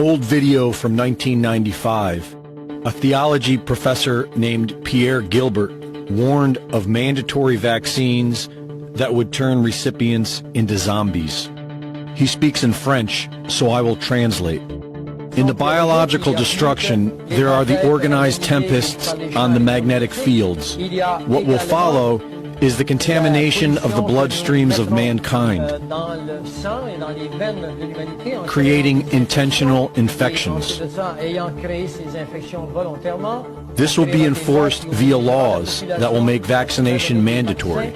old video from 1995, a theology professor named Pierre Gilbert warned of mandatory vaccines that would turn recipients into zombies. He speaks in French, so I will translate. In the biological destruction, there are the organized tempests on the magnetic fields. What will follow is the contamination of the bloodstreams of mankind, creating intentional infections. This will be enforced via laws that will make vaccination mandatory.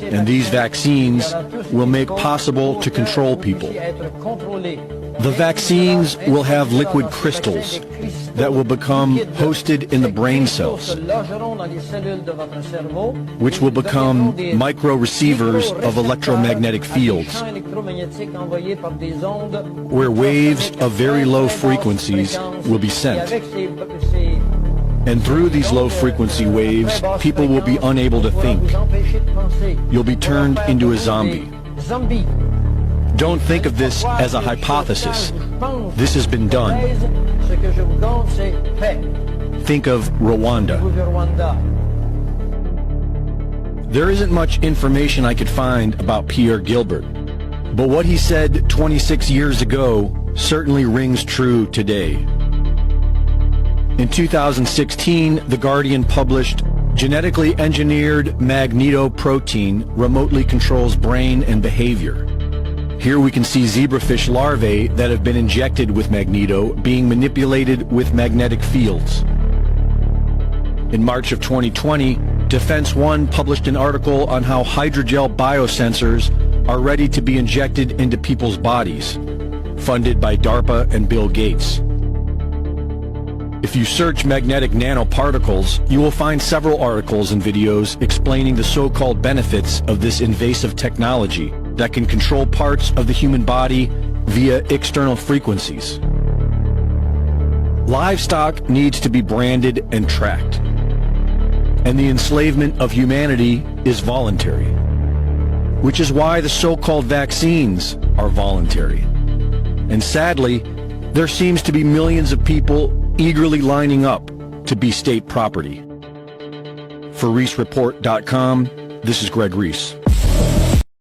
And these vaccines will make possible to control people. The vaccines will have liquid crystals that will become hosted in the brain cells, which will become micro-receivers of electromagnetic fields, where waves of very low frequencies will be sent. And through these low-frequency waves, people will be unable to think. You'll be turned into a zombie. Don't think of this as a hypothesis. This has been done. Think of Rwanda. There isn't much information I could find about Pierre Gilbert, but what he said 26 years ago certainly rings true today. In 2016, The Guardian published Genetically Engineered Magnetoprotein Remotely Controls Brain and Behavior. Here we can see zebrafish larvae that have been injected with magneto being manipulated with magnetic fields. In March of 2020, Defense One published an article on how hydrogel biosensors are ready to be injected into people's bodies, funded by DARPA and Bill Gates. If you search magnetic nanoparticles, you will find several articles and videos explaining the so-called benefits of this invasive technology that can control parts of the human body via external frequencies. Livestock needs to be branded and tracked, and the enslavement of humanity is voluntary, which is why the so-called vaccines are voluntary. And sadly, there seems to be millions of people eagerly lining up to be state property. For ReesReport.com, this is Greg Rees.